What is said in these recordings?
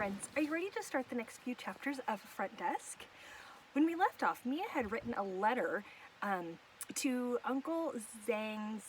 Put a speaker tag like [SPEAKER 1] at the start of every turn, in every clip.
[SPEAKER 1] friends, are you ready to start the next few chapters of Front Desk? When we left off, Mia had written a letter to Uncle Zhang's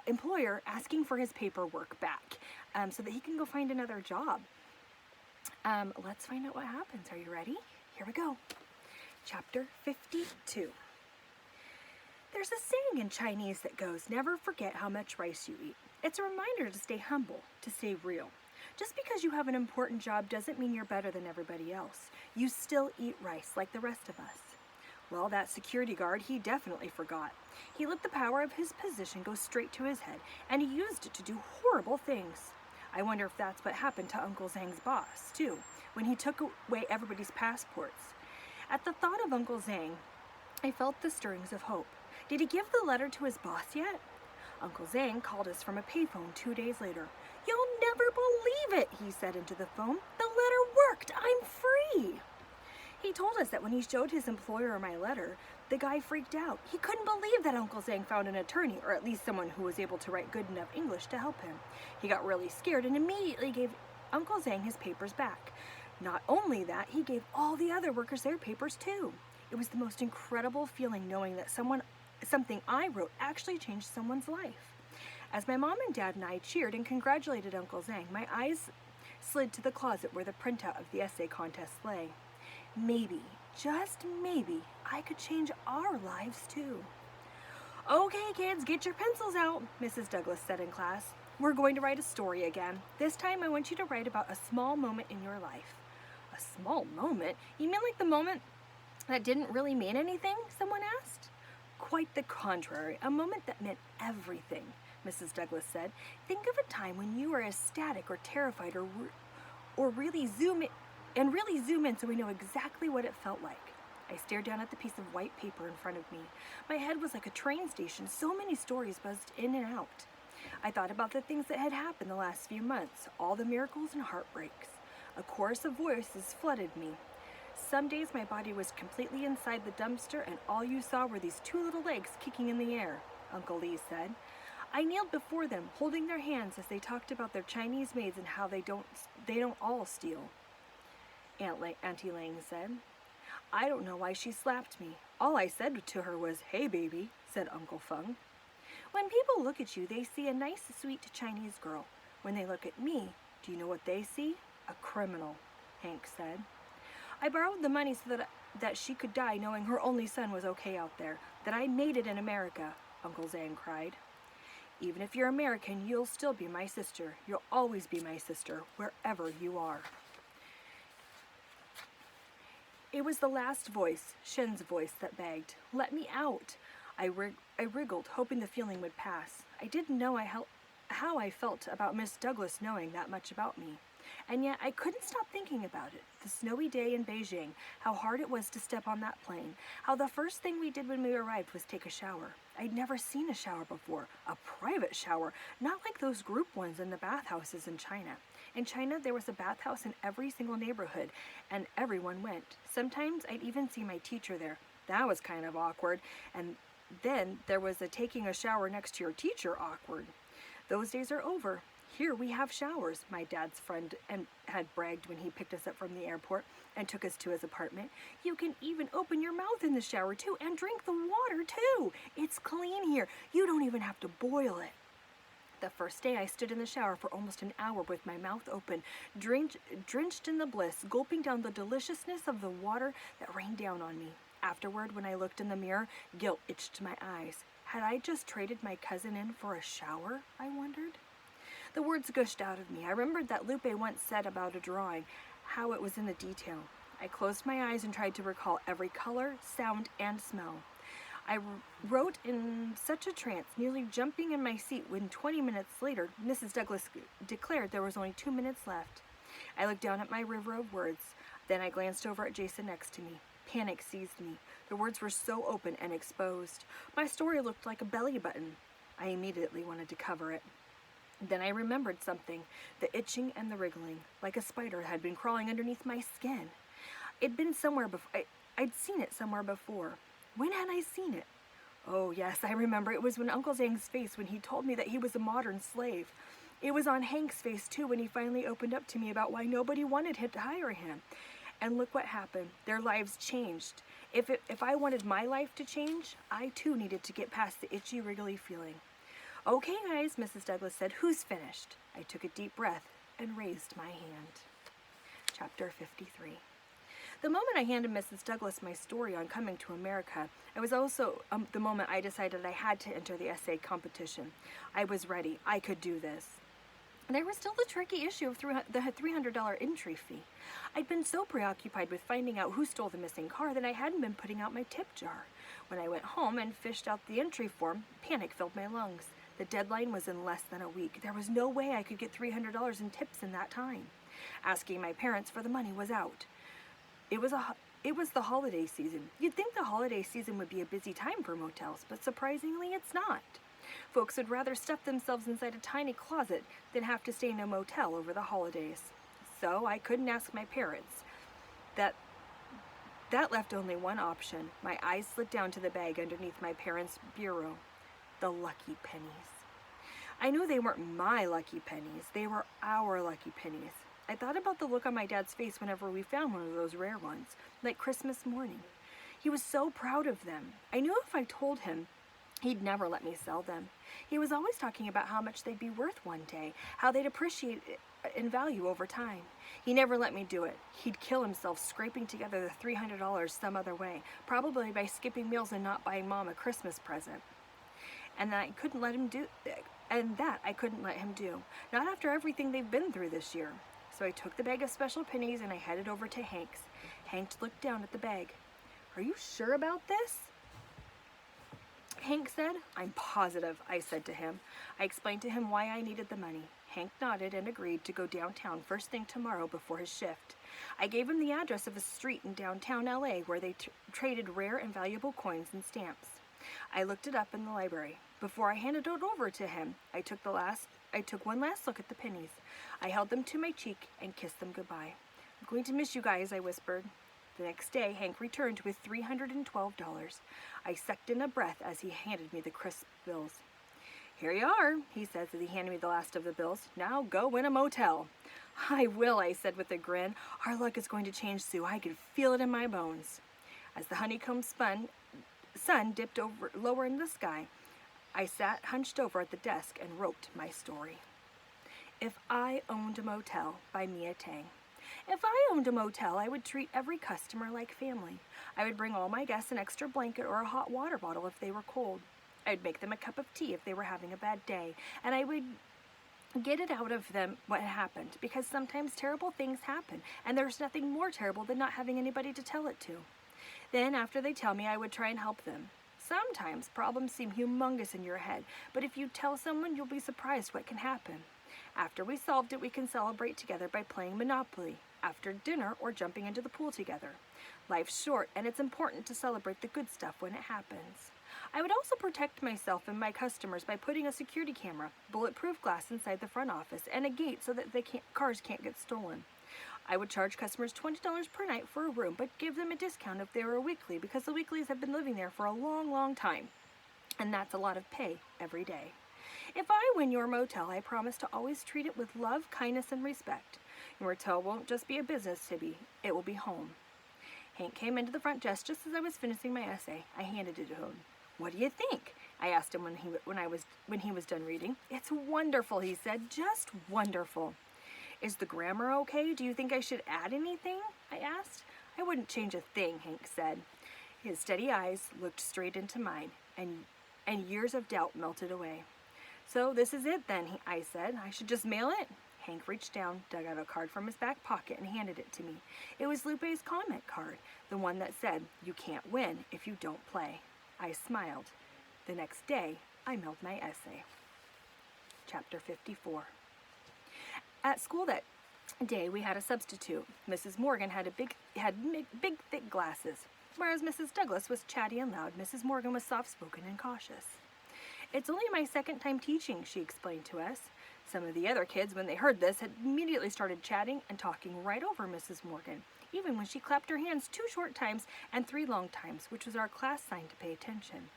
[SPEAKER 1] employer asking for his paperwork back so that he can go find another job. Let's find out what happens. Are you ready? Here we go. Chapter 52. There's a saying in Chinese that goes, never forget how much rice you eat. It's a reminder to stay humble, to stay real. Just because you have an important job doesn't mean you're better than everybody else. You still eat rice like the rest of us. Well, that security guard, he definitely forgot. He let the power of his position go straight to his head, and he used it to do horrible things. I wonder if that's what happened to Uncle Zhang's boss, too, when he took away everybody's passports. At the thought of Uncle Zhang, I felt the stirrings of hope. Did he give the letter to his boss yet? Uncle Zhang called us from a payphone 2 days later. "You'll never believe it," he said into the phone. "The letter worked. I'm free." He told us that when he showed his employer my letter, the guy freaked out. He couldn't believe that Uncle Zhang found an attorney, or at least someone who was able to write good enough English to help him. He got really scared and immediately gave Uncle Zhang his papers back. Not only that, he gave all the other workers their papers too. It was the most incredible feeling knowing that something I wrote actually changed someone's life. As my mom and dad and I cheered and congratulated Uncle Zhang, my eyes slid to the closet where the printout of the essay contest lay. Maybe, just maybe, I could change our lives too. "Okay, kids, get your pencils out," Mrs. Douglas said in class. "We're going to write a story again. This time I want you to write about a small moment in your life." "A small moment? You mean like the moment that didn't really mean anything?" someone asked. "Quite the contrary, a moment that meant everything," Mrs. Douglas said. "Think of a time when you were ecstatic or terrified or really zoom in so we know exactly what it felt like." I stared down at the piece of white paper in front of me. My head was like a train station, so many stories buzzed in and out. I thought about the things that had happened the last few months, all the miracles and heartbreaks. A chorus of voices flooded me. Some days my body was completely inside the dumpster and all you saw were these two little legs kicking in the air, Uncle Lee said. I kneeled before them, holding their hands as they talked about their Chinese maids and how they don't all steal. Auntie Lang said. "I don't know why she slapped me. All I said to her was, 'Hey, baby,'" said Uncle Feng. "When people look at you, they see a nice, sweet Chinese girl. When they look at me, do you know what they see? A criminal," Hank said. "I borrowed the money so that she could die knowing her only son was okay out there, that I made it in America," Uncle Zhang cried. "Even if you're American, you'll still be my sister. You'll always be my sister, wherever you are." It was the last voice, Shen's voice, that begged, "Let me out." I wriggled, hoping the feeling would pass. I didn't know how I felt about Miss Douglas knowing that much about me. And yet I couldn't stop thinking about it. The snowy day in Beijing, how hard it was to step on that plane, how the first thing we did when we arrived was take a shower. I'd never seen a shower before, a private shower, not like those group ones in the bathhouses in China. In China, there was a bathhouse in every single neighborhood, and everyone went. Sometimes I'd even see my teacher there. That was kind of awkward. And then there was a taking a shower next to your teacher awkward. Those days are over. Here we have showers, my dad's friend had bragged when he picked us up from the airport and took us to his apartment. "You can even open your mouth in the shower too and drink the water too. It's clean here. You don't even have to boil it." The first day I stood in the shower for almost an hour with my mouth open, drenched in the bliss, gulping down the deliciousness of the water that rained down on me. Afterward, when I looked in the mirror, guilt itched my eyes. Had I just traded my cousin in for a shower, I wondered? The words gushed out of me. I remembered that Lupe once said about a drawing, how it was in the detail. I closed my eyes and tried to recall every color, sound, and smell. I wrote in such a trance, nearly jumping in my seat when 20 minutes later, Mrs. Douglas declared there was only 2 minutes left. I looked down at my river of words. Then I glanced over at Jason next to me. Panic seized me. The words were so open and exposed. My story looked like a belly button. I immediately wanted to cover it. Then I remembered something, the itching and the wriggling, like a spider had been crawling underneath my skin. It'd been somewhere before. I'd seen it somewhere before. When had I seen it? Oh yes, I remember. It was when Uncle Zhang's face when he told me that he was a modern slave. It was on Hank's face too when he finally opened up to me about why nobody wanted him to hire him. And look what happened. Their lives changed. If I wanted my life to change, I too needed to get past the itchy, wriggly feeling. Okay, guys, Mrs. Douglas said, who's finished? I took a deep breath and raised my hand. Chapter 53. The moment I handed Mrs. Douglas my story on coming to America, it was also the moment I decided I had to enter the essay competition. I was ready. I could do this. There was still the tricky issue of the $300 entry fee. I'd been so preoccupied with finding out who stole the missing car that I hadn't been putting out my tip jar. When I went home and fished out the entry form, panic filled my lungs. The deadline was in less than a week. There was no way I could get $300 in tips in that time. Asking my parents for the money was out. It was the holiday season. You'd think the holiday season would be a busy time for motels, but surprisingly it's not. Folks would rather stuff themselves inside a tiny closet than have to stay in a motel over the holidays. So I couldn't ask my parents. That left only one option. My eyes slid down to the bag underneath my parents' bureau. The lucky pennies. I knew they weren't my lucky pennies. They were our lucky pennies. I thought about the look on my dad's face whenever we found one of those rare ones, like Christmas morning. He was so proud of them. I knew if I told him, he'd never let me sell them. He was always talking about how much they'd be worth one day, how they'd appreciate in value over time. He never let me do it. He'd kill himself scraping together the $300 some other way, probably by skipping meals and not buying Mom a Christmas present. And that I couldn't let him do. Not after everything they've been through this year. So I took the bag of special pennies and I headed over to Hank's. Hank looked down at the bag. Are you sure about this? Hank said. I'm positive, I said to him. I explained to him why I needed the money. Hank nodded and agreed to go downtown first thing tomorrow before his shift. I gave him the address of a street in downtown LA where they traded rare and valuable coins and stamps. I looked it up in the library. Before I handed it over to him, I took one last look at the pennies. I held them to my cheek and kissed them goodbye. I'm going to miss you guys, I whispered. The next day, Hank returned with $312. I sucked in a breath as he handed me the crisp bills. Here you are, he says as he handed me the last of the bills. Now go win a motel. I will, I said with a grin. Our luck is going to change, Sue. I can feel it in my bones. As the honeycomb sun dipped lower in the sky, I sat hunched over at the desk and wrote my story. If I Owned a Motel by Mia Tang. If I owned a motel, I would treat every customer like family. I would bring all my guests an extra blanket or a hot water bottle if they were cold. I'd make them a cup of tea if they were having a bad day, and I would get it out of them what happened, because sometimes terrible things happen, and there's nothing more terrible than not having anybody to tell it to. Then, after they tell me, I would try and help them. Sometimes problems seem humongous in your head, but if you tell someone, you'll be surprised what can happen. After we solved it, we can celebrate together by playing Monopoly, after dinner, or jumping into the pool together. Life's short, and it's important to celebrate the good stuff when it happens. I would also protect myself and my customers by putting a security camera, bulletproof glass inside the front office, and a gate so that cars can't get stolen. I would charge customers $20 per night for a room, but give them a discount if they were a weekly, because the weeklies have been living there for a long, long time. And that's a lot of pay every day. If I win your motel, I promise to always treat it with love, kindness, and respect. Your motel won't just be a business, Tibby. It will be home. Hank came into the front desk just as I was finishing my essay. I handed it to him. What do you think? I asked him when he was done reading. It's wonderful, he said. Just wonderful. Is the grammar okay? Do you think I should add anything? I asked. I wouldn't change a thing, Hank said. His steady eyes looked straight into mine, and years of doubt melted away. So this is it then, I said. I should just mail it? Hank reached down, dug out a card from his back pocket, and handed it to me. It was Lupe's comment card, the one that said, "You can't win if you don't play." I smiled. The next day, I mailed my essay. Chapter 54. At school that day, we had a substitute. Mrs. Morgan had big, thick glasses. Whereas Mrs. Douglas was chatty and loud, Mrs. Morgan was soft-spoken and cautious. It's only my second time teaching, she explained to us. Some of the other kids, when they heard this, had immediately started chatting and talking right over Mrs. Morgan, even when she clapped her hands 2 short times and 3 long times, which was our class sign to pay attention.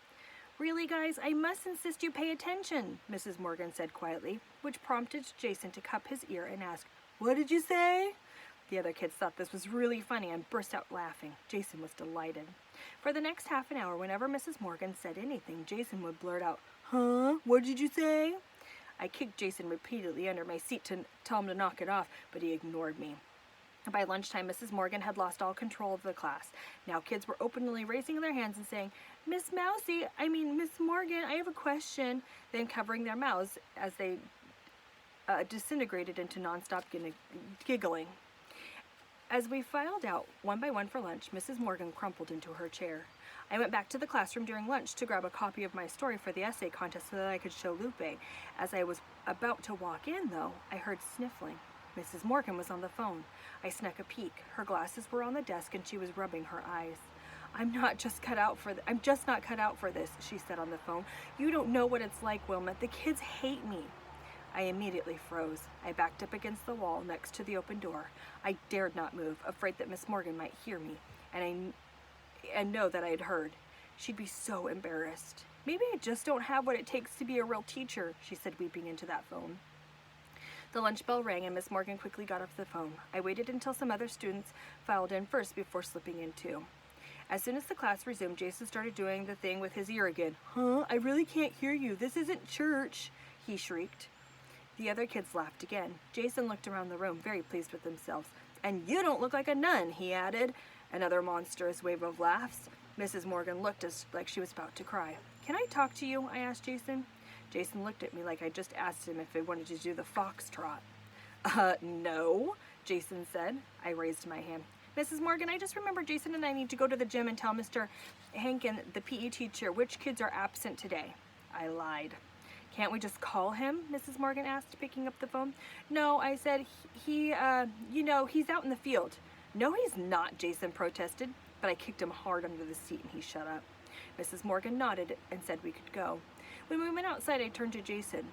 [SPEAKER 1] "Really, guys, I must insist you pay attention," Mrs. Morgan said quietly, which prompted Jason to cup his ear and ask, "What did you say?" The other kids thought this was really funny and burst out laughing. Jason was delighted. For the next half an hour, whenever Mrs. Morgan said anything, Jason would blurt out, "Huh? What did you say?" I kicked Jason repeatedly under my seat to tell him to knock it off, but he ignored me. By lunchtime, Mrs. Morgan had lost all control of the class. Now kids were openly raising their hands and saying, Miss Morgan, I have a question," then covering their mouths as they disintegrated into nonstop giggling. As we filed out one by one for lunch, Mrs. Morgan crumpled into her chair. I went back to the classroom during lunch to grab a copy of my story for the essay contest so that I could show Lupe. As I was about to walk in, though, I heard sniffling. Mrs. Morgan was on the phone. I snuck a peek. Her glasses were on the desk and she was rubbing her eyes. I'm just not cut out for this," she said on the phone. "You don't know what it's like, Wilma. The kids hate me." I immediately froze. I backed up against the wall next to the open door. I dared not move, afraid that Miss Morgan might hear me and know that I had heard. She'd be so embarrassed. "Maybe I just don't have what it takes to be a real teacher," she said, weeping into that phone. The lunch bell rang and Miss Morgan quickly got off the phone. I waited until some other students filed in first before slipping in too. As soon as the class resumed, Jason started doing the thing with his ear again. "Huh? I really can't hear you. This isn't church," he shrieked. The other kids laughed again. Jason looked around the room, very pleased with themselves. "And you don't look like a nun," he added. Another monstrous wave of laughs. Mrs. Morgan looked like she was about to cry. "Can I talk to you?" I asked Jason. Jason looked at me like I just asked him if he wanted to do the foxtrot. No," Jason said. I raised my hand. "Mrs. Morgan, I just remember Jason and I need to go to the gym and tell Mr. Hankin, the PE teacher, which kids are absent today." I lied. "Can't we just call him?" Mrs. Morgan asked, picking up the phone. "No," I said, he's out in the field." "No, he's not," Jason protested, but I kicked him hard under the seat and he shut up. Mrs. Morgan nodded and said we could go. When we went outside, I turned to Jason.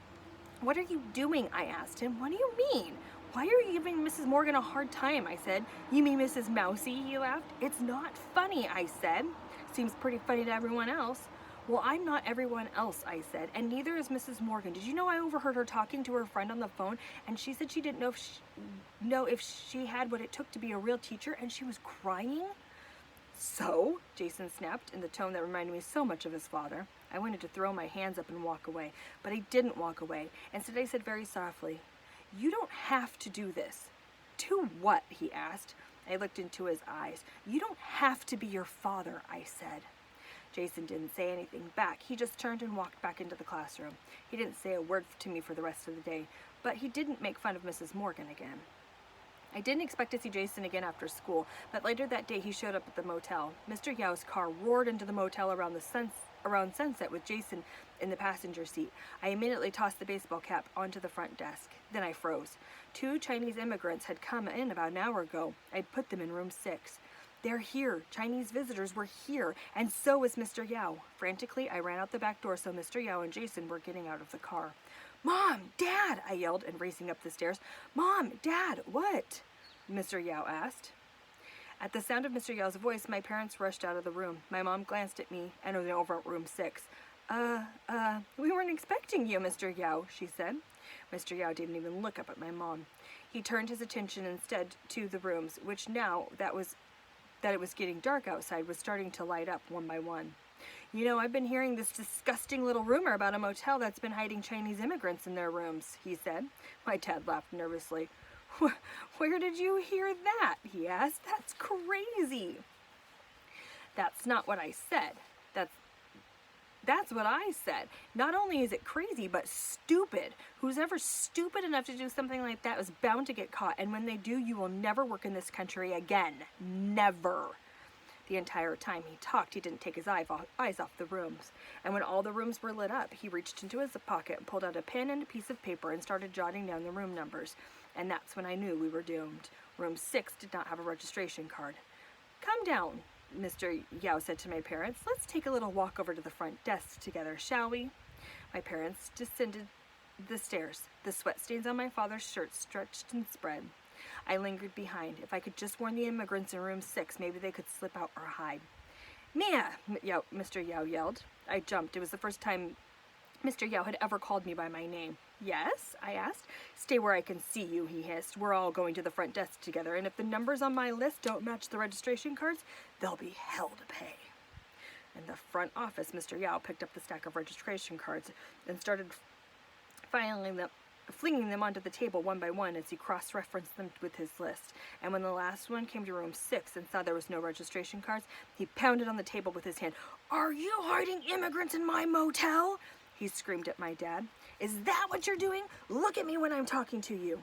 [SPEAKER 1] "What are you doing?" I asked him. "What do you mean? Why are you giving Mrs. Morgan a hard time?" I said. "You mean Mrs. Mousy?" he laughed. "It's not funny," I said. "Seems pretty funny to everyone else." "Well, I'm not everyone else," I said, "and neither is Mrs. Morgan. Did you know I overheard her talking to her friend on the phone, and she said she didn't know if she had what it took to be a real teacher, and she was crying?" "So?" Jason snapped in the tone that reminded me so much of his father. I wanted to throw my hands up and walk away, but I didn't walk away. Instead, I said very softly, "You don't have to do this." "To what?" he asked. I looked into his eyes. "You don't have to be your father," I said. Jason didn't say anything back. He just turned and walked back into the classroom. He didn't say a word to me for the rest of the day, but he didn't make fun of Mrs. Morgan again. I didn't expect to see Jason again after school, but later that day he showed up at the motel. Mr. Yao's car roared into the motel around sunset with Jason in the passenger seat. I immediately tossed the baseball cap onto the front desk. Then I froze. 2 Chinese immigrants had come in about an hour ago. I'd put them in room 6. "They're here. Chinese visitors were here, and so was Mr. Yao." Frantically, I ran out the back door so Mr. Yao and Jason were getting out of the car. "Mom! Dad!" I yelled and racing up the stairs. "Mom! Dad! What?" Mr. Yao asked. At the sound of Mr. Yao's voice, my parents rushed out of the room. My mom glanced at me and was over at room 6. We weren't expecting you, Mr. Yao," she said. Mr. Yao didn't even look up at my mom. He turned his attention instead to the rooms, which now that it was getting dark outside was starting to light up one by one. "You know, I've been hearing this disgusting little rumor about a motel that's been hiding Chinese immigrants in their rooms," he said. My dad laughed nervously. "Where did you hear that?" he asked. "That's crazy." "That's not what I said. That's what I said. Not only is it crazy, but stupid. Who's ever stupid enough to do something like that is bound to get caught, and when they do, you will never work in this country again. Never." The entire time he talked, he didn't take his eyes off the rooms. And when all the rooms were lit up, he reached into his pocket and pulled out a pen and a piece of paper and started jotting down the room numbers. And that's when I knew we were doomed. Room 6 did not have a registration card. "Come down," Mr. Yao said to my parents. "Let's take a little walk over to the front desk together, shall we?" My parents descended the stairs. The sweat stains on my father's shirt stretched and spread. I lingered behind. If I could just warn the immigrants in room 6, maybe they could slip out or hide. Mia, Mr. Yao yelled. I jumped. It was the first time Mr. Yao had ever called me by my name. Yes, I asked. Stay where I can see you, he hissed. We're all going to the front desk together, and if the numbers on my list don't match the registration cards, there'll be hell to pay. In the front office, Mr. Yao picked up the stack of registration cards and started flinging them onto the table one by one as he cross-referenced them with his list. And when the last one came to room 6 and saw there was no registration cards, he pounded on the table with his hand. "Are you hiding immigrants in my motel?" he screamed at my dad. "Is that what you're doing? Look at me when I'm talking to you."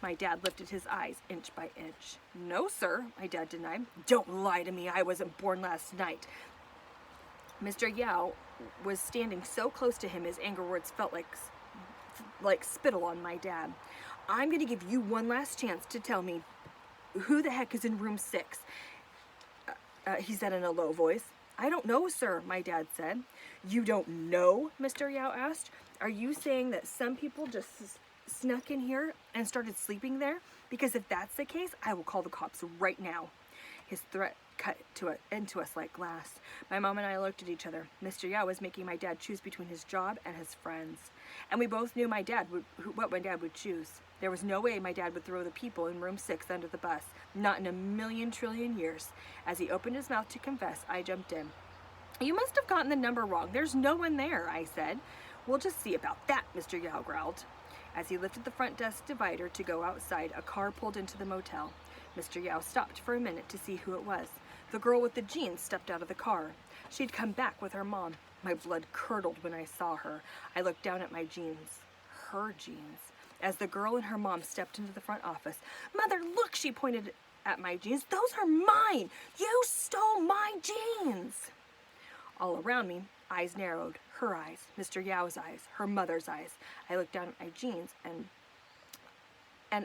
[SPEAKER 1] My dad lifted his eyes inch by inch. "No, sir," my dad denied. "Don't lie to me. I wasn't born last night." Mr. Yao was standing so close to him, his anger words felt like spittle on my dad. "I'm going to give you one last chance to tell me who the heck is in room 6, he said in a low voice. "I don't know, sir," my dad said. "You don't know?" Mr. Yao asked. "Are you saying that some people just snuck in here and started sleeping there? Because if that's the case, I will call the cops right now." His threat cut into us like glass. My mom and I looked at each other. Mr. Yao was making my dad choose between his job and his friends. And we both knew what my dad would choose. There was no way my dad would throw the people in room 6 under the bus. Not in a million trillion years. As he opened his mouth to confess, I jumped in. "You must have gotten the number wrong. There's no one there," I said. "We'll just see about that," Mr. Yao growled. As he lifted the front desk divider to go outside, a car pulled into the motel. Mr. Yao stopped for a minute to see who it was. The girl with the jeans stepped out of the car. She'd come back with her mom. My blood curdled when I saw her. I looked down at my jeans. Her jeans. As the girl and her mom stepped into the front office. "Mother, look," she pointed at my jeans. "Those are mine! You stole my jeans!" All around me, eyes narrowed. Her eyes, Mr. Yao's eyes, her mother's eyes. I looked down at my jeans and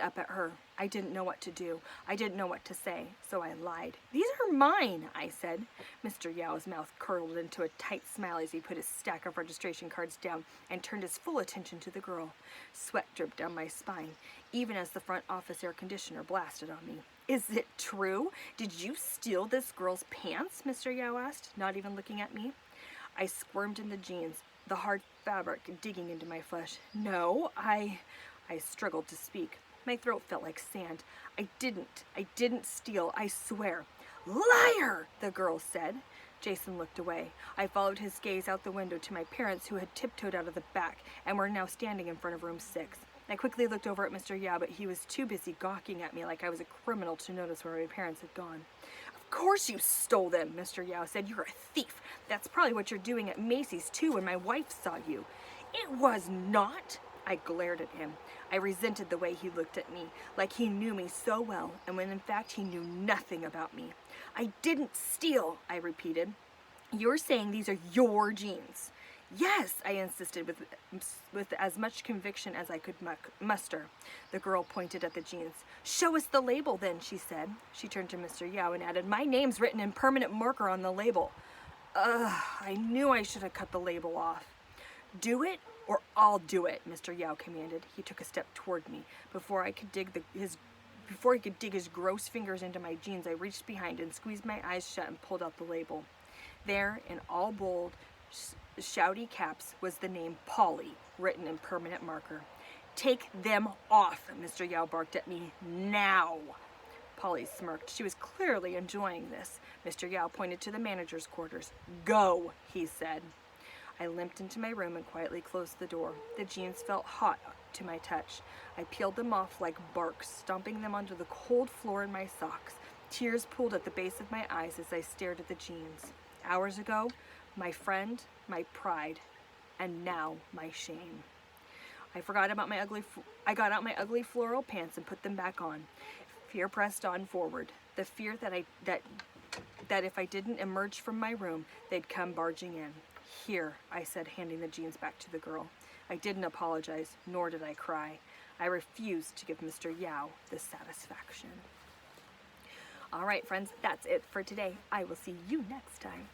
[SPEAKER 1] up at her. I didn't know what to do. I didn't know what to say, so I lied. "These are mine," I said. Mr. Yao's mouth curled into a tight smile as he put his stack of registration cards down and turned his full attention to the girl. Sweat dripped down my spine, even as the front office air conditioner blasted on me. "Is it true? Did you steal this girl's pants?" Mr. Yao asked, not even looking at me. I squirmed in the jeans, the hard fabric digging into my flesh. "No, I struggled to speak. My throat felt like sand. I didn't steal, I swear." "Liar!" the girl said. Jason looked away. I followed his gaze out the window to my parents, who had tiptoed out of the back and were now standing in front of room 6. I quickly looked over at Mr. Yao, but he was too busy gawking at me like I was a criminal to notice where my parents had gone. "Of course you stole them," Mr. Yao said. "You're a thief. That's probably what you're doing at Macy's too when my wife saw you." "It was not." I glared at him. I resented the way he looked at me, like he knew me so well, and when in fact he knew nothing about me. "I didn't steal," I repeated. "You're saying these are your jeans?" "Yes," I insisted with as much conviction as I could muster. The girl pointed at the jeans. "Show us the label then," she said. She turned to Mr. Yao and added, "My name's written in permanent marker on the label." I knew I should have cut the label off. "Do it or I'll do it," Mr. Yao commanded. He took a step toward me. Before he could dig his gross fingers into my jeans, I reached behind and squeezed my eyes shut and pulled out the label. There, in all bold, shouty caps, was the name Polly, written in permanent marker. "Take them off," Mr. Yao barked at me. "Now!" Polly smirked. She was clearly enjoying this. Mr. Yao pointed to the manager's quarters. "Go," he said. I limped into my room and quietly closed the door. The jeans felt hot to my touch. I peeled them off like bark, stomping them onto the cold floor in my socks. Tears pooled at the base of my eyes as I stared at the jeans. Hours ago, my friend, my pride, and now my shame. I got out my ugly floral pants and put them back on. Fear pressed on forward. The fear that if I didn't emerge from my room, they'd come barging in. "Here," I said, handing the jeans back to the girl. I didn't apologize, nor did I cry. I refused to give Mr. Yao the satisfaction. All right, friends, that's it for today. I will see you next time.